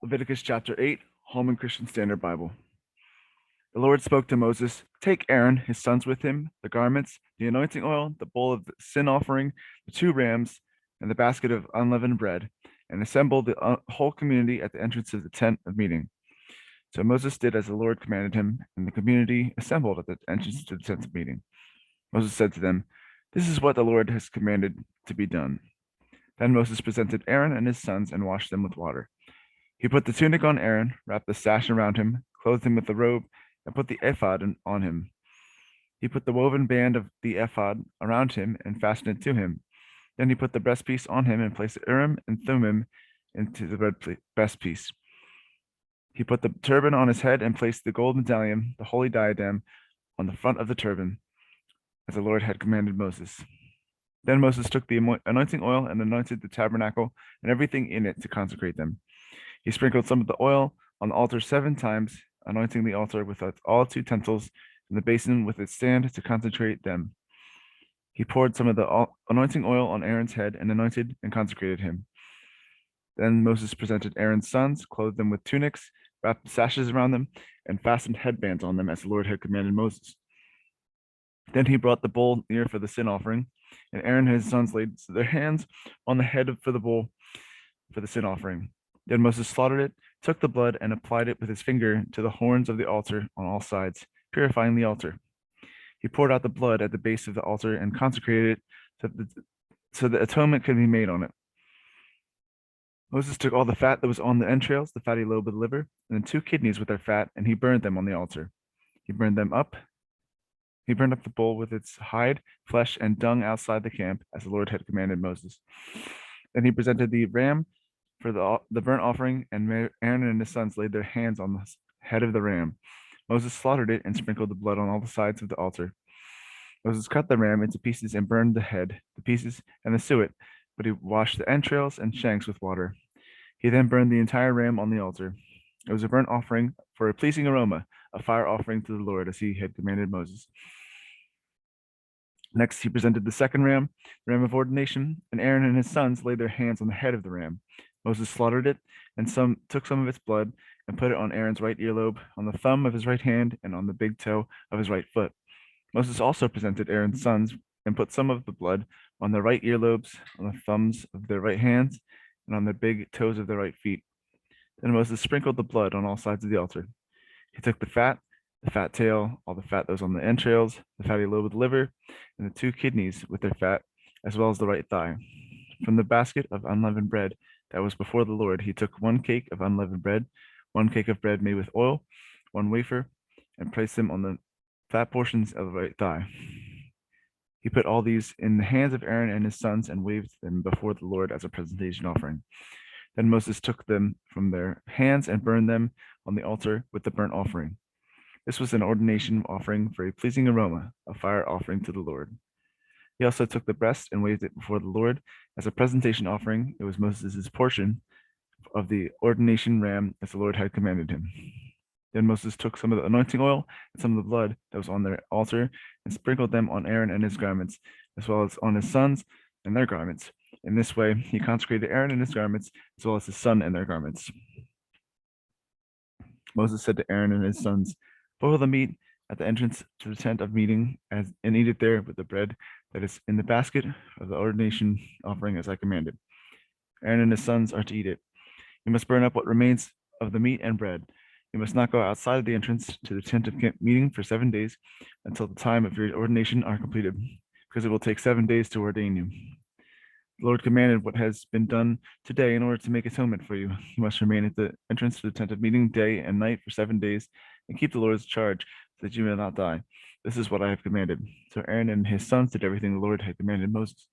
Leviticus chapter 8, Holman Christian Standard Bible. The Lord spoke to Moses, "Take Aaron, his sons with him, the garments, the anointing oil, the bowl of the sin offering, the 2 rams, and the basket of unleavened bread, and assemble the whole community at the entrance of the tent of meeting." So Moses did as the Lord commanded him, and the community assembled at the entrance to the tent of meeting. Moses said to them, "This is what the Lord has commanded to be done." Then Moses presented Aaron and his sons and washed them with water. He put the tunic on Aaron, wrapped the sash around him, clothed him with the robe, and put the ephod on him. He put the woven band of the ephod around him and fastened it to him. Then he put the breastpiece on him and placed the Urim and Thummim into the breastpiece. He put the turban on his head and placed the gold medallion, the holy diadem, on the front of the turban, as the Lord had commanded Moses. Then Moses took the anointing oil and anointed the tabernacle and everything in it to consecrate them. He sprinkled some of the oil on the altar 7 times, anointing the altar with all its utensils and the basin with its stand to consecrate them. He poured some of the anointing oil on Aaron's head and anointed and consecrated him. Then Moses presented Aaron's sons, clothed them with tunics, wrapped sashes around them, and fastened headbands on them as the Lord had commanded Moses. Then he brought the bull near for the sin offering, and Aaron and his sons laid their hands on the head for the bull for the sin offering. Then Moses slaughtered it, took the blood, and applied it with his finger to the horns of the altar on all sides, purifying the altar. He poured out the blood at the base of the altar and consecrated it so the atonement could be made on it. Moses took all the fat that was on the entrails, the fatty lobe of the liver, and the 2 kidneys with their fat, and he burned them on the altar. He burned up the bull with its hide, flesh, and dung outside the camp, as the Lord had commanded Moses. Then he presented the ram for the burnt offering, and Aaron and his sons laid their hands on the head of the ram. Moses slaughtered it and sprinkled the blood on all the sides of the altar. Moses cut the ram into pieces and burned the head, the pieces, and the suet, but he washed the entrails and shanks with water. He then burned the entire ram on the altar. It was a burnt offering for a pleasing aroma, a fire offering to the Lord, as he had commanded Moses. Next, he presented the second ram, the ram of ordination, and Aaron and his sons laid their hands on the head of the ram. Moses slaughtered it and took some of its blood and put it on Aaron's right earlobe, on the thumb of his right hand, and on the big toe of his right foot. Moses also presented Aaron's sons and put some of the blood on their right earlobes, on the thumbs of their right hands, and on the big toes of their right feet. Then Moses sprinkled the blood on all sides of the altar. He took the fat tail, all the fat that was on the entrails, the fatty lobe of the liver, and the 2 kidneys with their fat, as well as the right thigh. From the basket of unleavened bread that was before the Lord, he took 1 cake of unleavened bread, 1 cake of bread made with oil, 1 wafer, and placed them on the fat portions of the right thigh. He put all these in the hands of Aaron and his sons and waved them before the Lord as a presentation offering. Then Moses took them from their hands and burned them on the altar with the burnt offering. This was an ordination offering for a pleasing aroma, a fire offering to the Lord. He also took the breast and waved it before the Lord as a presentation offering. It was Moses' portion of the ordination ram as the Lord had commanded him. Then Moses took some of the anointing oil and some of the blood that was on their altar and sprinkled them on Aaron and his garments, as well as on his sons and their garments. In this way, he consecrated Aaron and his garments, as well as his son and their garments. Moses said to Aaron and his sons, "Boil the meat at the entrance to the tent of meeting and eat it there with the bread that is in the basket of the ordination offering as I commanded. Aaron and his sons are to eat it. You must burn up what remains of the meat and bread. You must not go outside of the entrance to the tent of meeting for 7 days until the time of your ordination are completed, because it will take 7 days to ordain you. The Lord commanded what has been done today in order to make atonement for you. You must remain at the entrance to the tent of meeting day and night for 7 days and keep the Lord's charge so that you may not die. This is what I have commanded." So Aaron and his sons did everything the Lord had commanded Moses.